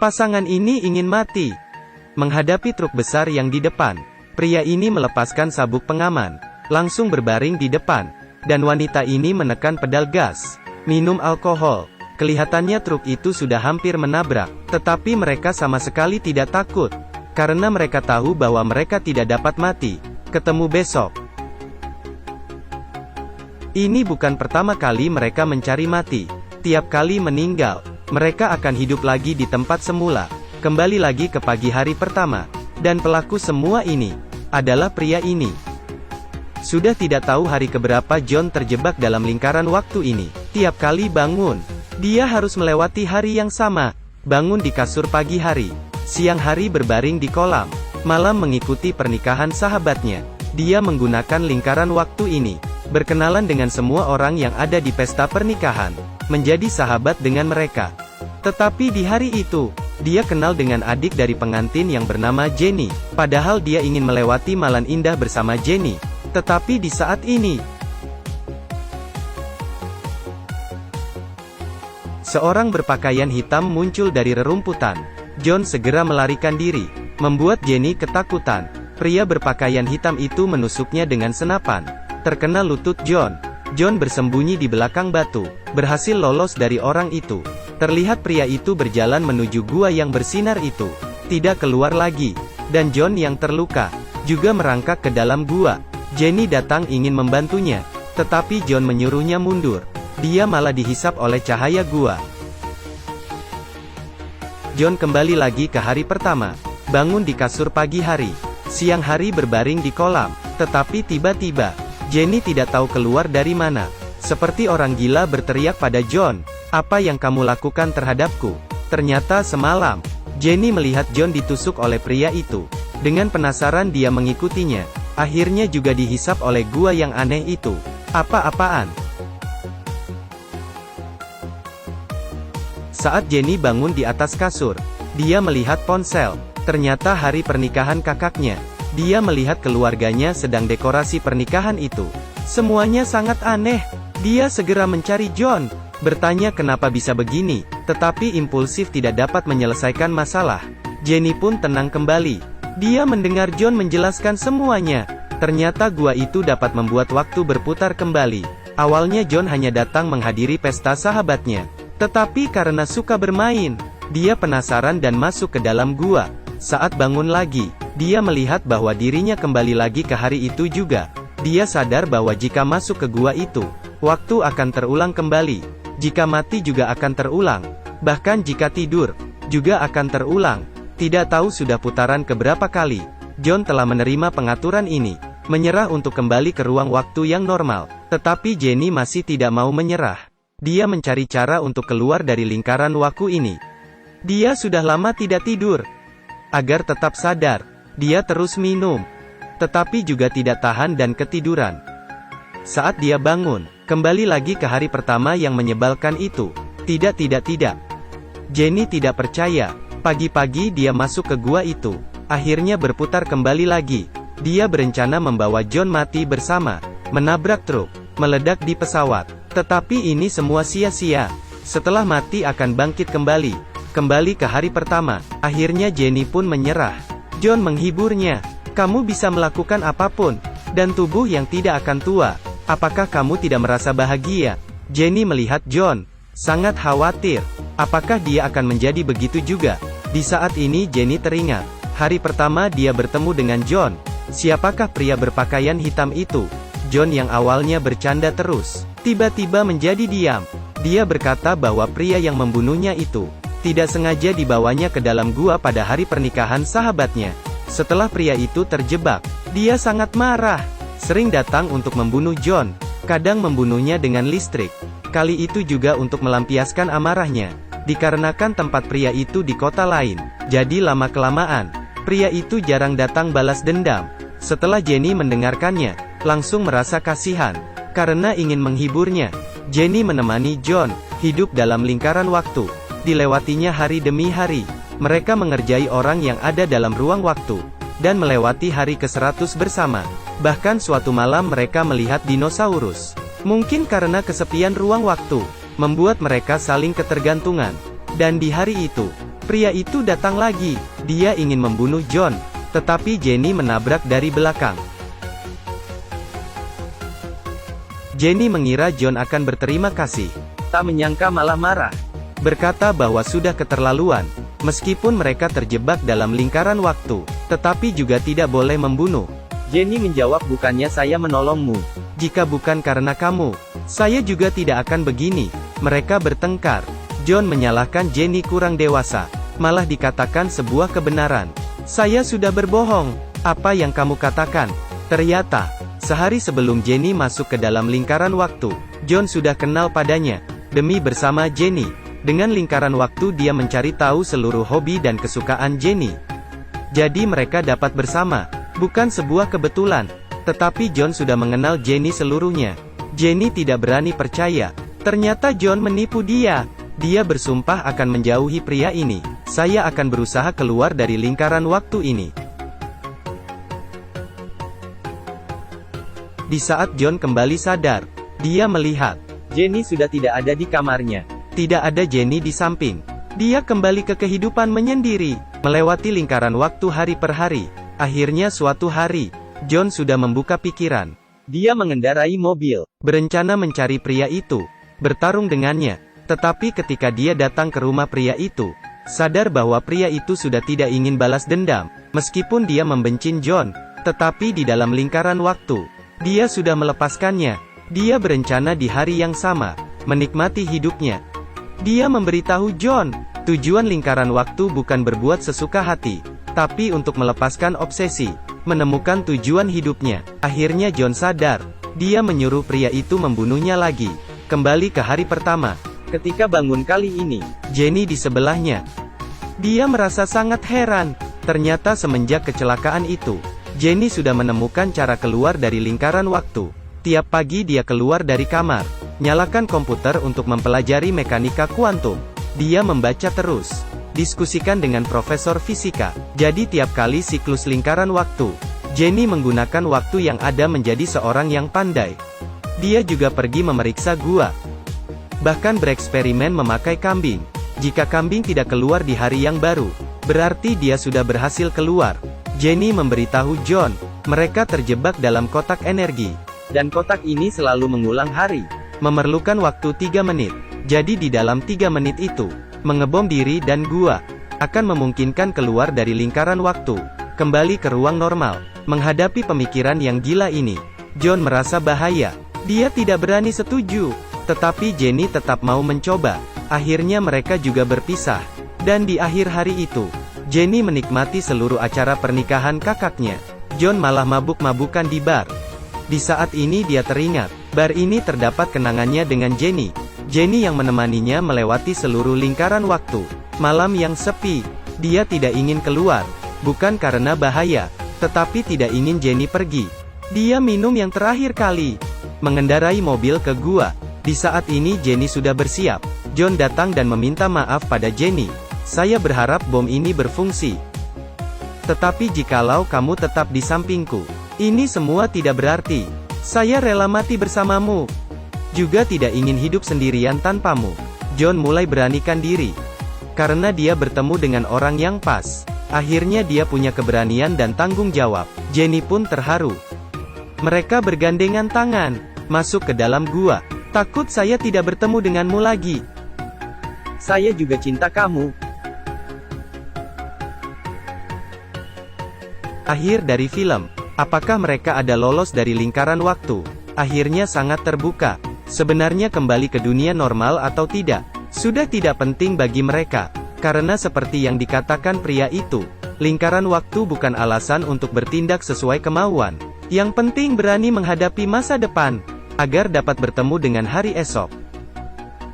Pasangan ini ingin mati. Menghadapi truk besar yang di depan, pria ini melepaskan sabuk pengaman, langsung berbaring di depan, dan wanita ini menekan pedal gas, minum alkohol. Kelihatannya truk itu sudah hampir menabrak, tetapi mereka sama sekali tidak takut, karena mereka tahu bahwa mereka tidak dapat mati. Ketemu besok. Ini bukan pertama kali mereka mencari mati. Tiap kali meninggal, mereka akan hidup lagi di tempat semula, kembali lagi ke pagi hari pertama. Dan pelaku semua ini adalah pria ini. Sudah tidak tahu hari keberapa John terjebak dalam lingkaran waktu ini. Tiap kali bangun, dia harus melewati hari yang sama. Bangun di kasur pagi hari, siang hari berbaring di kolam, malam mengikuti pernikahan sahabatnya. Dia menggunakan lingkaran waktu ini, berkenalan dengan semua orang yang ada di pesta pernikahan, menjadi sahabat dengan mereka. Tetapi di hari itu, dia kenal dengan adik dari pengantin yang bernama Jenny. Padahal dia ingin melewati malam indah bersama Jenny. Tetapi di saat ini, seorang berpakaian hitam muncul dari rerumputan. John segera melarikan diri, membuat Jenny ketakutan. Pria berpakaian hitam itu menusuknya dengan senapan, terkena lutut John. John bersembunyi di belakang batu, berhasil lolos dari orang itu. Terlihat pria itu berjalan menuju gua yang bersinar itu, tidak keluar lagi, dan John yang terluka, juga merangkak ke dalam gua. Jenny datang ingin membantunya, tetapi John menyuruhnya mundur. Dia malah dihisap oleh cahaya gua. John kembali lagi ke hari pertama, bangun di kasur pagi hari, siang hari berbaring di kolam, tetapi tiba-tiba, Jenny tidak tahu keluar dari mana. Seperti orang gila berteriak pada John, "Apa yang kamu lakukan terhadapku?" Ternyata semalam, Jenny melihat John ditusuk oleh pria itu. Dengan penasaran dia mengikutinya. Akhirnya juga dihisap oleh gua yang aneh itu. Apa-apaan? Saat Jenny bangun di atas kasur, dia melihat ponsel. Ternyata hari pernikahan kakaknya. Dia melihat keluarganya sedang dekorasi pernikahan itu. Semuanya sangat aneh. Dia segera mencari John, bertanya kenapa bisa begini, tetapi impulsif tidak dapat menyelesaikan masalah. Jenny pun tenang kembali. Dia mendengar John menjelaskan semuanya. Ternyata gua itu dapat membuat waktu berputar kembali. Awalnya John hanya datang menghadiri pesta sahabatnya. Tetapi karena suka bermain, dia penasaran dan masuk ke dalam gua. Saat bangun lagi, dia melihat bahwa dirinya kembali lagi ke hari itu juga. Dia sadar bahwa jika masuk ke gua itu, waktu akan terulang kembali. Jika mati juga akan terulang. Bahkan jika tidur, juga akan terulang. Tidak tahu sudah putaran keberapa kali, John telah menerima pengaturan ini, menyerah untuk kembali ke ruang waktu yang normal. Tetapi Jenny masih tidak mau menyerah. Dia mencari cara untuk keluar dari lingkaran waktu ini. Dia sudah lama tidak tidur. Agar tetap sadar, dia terus minum. Tetapi juga tidak tahan dan ketiduran. Saat dia bangun, kembali lagi ke hari pertama yang menyebalkan itu. Tidak. Jenny tidak percaya. Pagi-pagi dia masuk ke gua itu. Akhirnya berputar kembali lagi. Dia berencana membawa John mati bersama. Menabrak truk, meledak di pesawat. Tetapi ini semua sia-sia. Setelah mati akan bangkit kembali. Kembali ke hari pertama. Akhirnya Jenny pun menyerah. John menghiburnya. Kamu bisa melakukan apapun. Dan tubuh yang tidak akan tua. Apakah kamu tidak merasa bahagia? Jenny melihat John. Sangat khawatir. Apakah dia akan menjadi begitu juga? Di saat ini Jenny teringat. Hari pertama dia bertemu dengan John. Siapakah pria berpakaian hitam itu? John yang awalnya bercanda terus, tiba-tiba menjadi diam. Dia berkata bahwa pria yang membunuhnya itu tidak sengaja dibawanya ke dalam gua pada hari pernikahan sahabatnya. Setelah pria itu terjebak, dia sangat marah. Sering datang untuk membunuh John. Kadang membunuhnya dengan listrik. Kali itu juga untuk melampiaskan amarahnya. Dikarenakan tempat pria itu di kota lain. Jadi lama-kelamaan, pria itu jarang datang balas dendam. Setelah Jenny mendengarkannya, langsung merasa kasihan. Karena ingin menghiburnya, Jenny menemani John, hidup dalam lingkaran waktu. Dilewatinya hari demi hari. Mereka mengerjai orang yang ada dalam ruang waktu. Dan melewati hari ke-100 bersama. Bahkan suatu malam mereka melihat dinosaurus. Mungkin karena kesepian ruang waktu, membuat mereka saling ketergantungan. Dan di hari itu, Pria itu datang lagi. Dia ingin membunuh John, tetapi Jenny menabrak dari belakang. Jenny mengira John akan berterima kasih. Tak menyangka malah marah. Berkata bahwa sudah keterlaluan. Meskipun mereka terjebak dalam lingkaran waktu, tetapi juga tidak boleh membunuh. Jenny menjawab, bukannya saya menolongmu. Jika bukan karena kamu, saya juga tidak akan begini. Mereka bertengkar. John menyalahkan Jenny kurang dewasa. Malah dikatakan sebuah kebenaran. Saya sudah berbohong. Apa yang kamu katakan? Ternyata, sehari sebelum Jenny masuk ke dalam lingkaran waktu, John sudah kenal padanya. Demi bersama Jenny, dengan lingkaran waktu dia mencari tahu seluruh hobi dan kesukaan Jenny. Jadi mereka dapat bersama. Bukan sebuah kebetulan. Tetapi John sudah mengenal Jenny seluruhnya. Jenny tidak berani percaya. Ternyata John menipu dia. Dia bersumpah akan menjauhi pria ini. Saya akan berusaha keluar dari lingkaran waktu ini. Di saat John kembali sadar, dia melihat Jenny sudah tidak ada di kamarnya. Tidak ada Jenny di samping. Dia kembali ke kehidupan menyendiri, melewati lingkaran waktu hari per hari. Akhirnya suatu hari, John sudah membuka pikiran. Dia mengendarai mobil, berencana mencari pria itu, bertarung dengannya. Tetapi ketika dia datang ke rumah pria itu, sadar bahwa pria itu sudah tidak ingin balas dendam. Meskipun dia membenci John, tetapi di dalam lingkaran waktu, dia sudah melepaskannya. Dia berencana di hari yang sama, menikmati hidupnya. Dia memberitahu John, tujuan lingkaran waktu bukan berbuat sesuka hati, tapi untuk melepaskan obsesi, menemukan tujuan hidupnya. Akhirnya John sadar, dia menyuruh pria itu membunuhnya lagi. Kembali ke hari pertama, ketika bangun kali ini, Jenny di sebelahnya. Dia merasa sangat heran, ternyata semenjak kecelakaan itu, Jenny sudah menemukan cara keluar dari lingkaran waktu. Tiap pagi dia keluar dari kamar, nyalakan komputer untuk mempelajari mekanika kuantum. Dia membaca terus, diskusikan dengan profesor fisika. Jadi tiap kali siklus lingkaran waktu, Jenny menggunakan waktu yang ada menjadi seorang yang pandai. Dia juga pergi memeriksa gua. Bahkan bereksperimen memakai kambing. Jika kambing tidak keluar di hari yang baru, berarti dia sudah berhasil keluar. Jenny memberitahu John, mereka terjebak dalam kotak energi. Dan kotak ini selalu mengulang hari. Memerlukan waktu 3 menit. Jadi di dalam 3 menit itu, mengebom diri dan gua akan memungkinkan keluar dari lingkaran waktu, kembali ke ruang normal. Menghadapi pemikiran yang gila ini, John merasa bahaya. Dia tidak berani setuju. Tetapi Jenny tetap mau mencoba. Akhirnya mereka juga berpisah. Dan di akhir hari itu, Jenny menikmati seluruh acara pernikahan kakaknya. John malah mabuk-mabukan di bar. Di saat ini dia teringat, bar ini terdapat kenangannya dengan Jenny. Jenny yang menemaninya melewati seluruh lingkaran waktu. Malam yang sepi, dia tidak ingin keluar. Bukan karena bahaya, tetapi tidak ingin Jenny pergi. Dia minum yang terakhir kali, mengendarai mobil ke gua. Di saat ini Jenny sudah bersiap. John datang dan meminta maaf pada Jenny. Saya berharap bom ini berfungsi. Tetapi jikalau kamu tetap di sampingku, ini semua tidak berarti. Saya rela mati bersamamu. Juga tidak ingin hidup sendirian tanpamu. John mulai beranikan diri. Karena dia bertemu dengan orang yang pas. Akhirnya dia punya keberanian dan tanggung jawab. Jenny pun terharu. Mereka bergandengan tangan, masuk ke dalam gua. Takut saya tidak bertemu denganmu lagi. Saya juga cinta kamu. Akhir dari film. Apakah mereka ada lolos dari lingkaran waktu? Akhirnya sangat terbuka. Sebenarnya kembali ke dunia normal atau tidak, sudah tidak penting bagi mereka. Karena seperti yang dikatakan pria itu, lingkaran waktu bukan alasan untuk bertindak sesuai kemauan. Yang penting berani menghadapi masa depan, agar dapat bertemu dengan hari esok.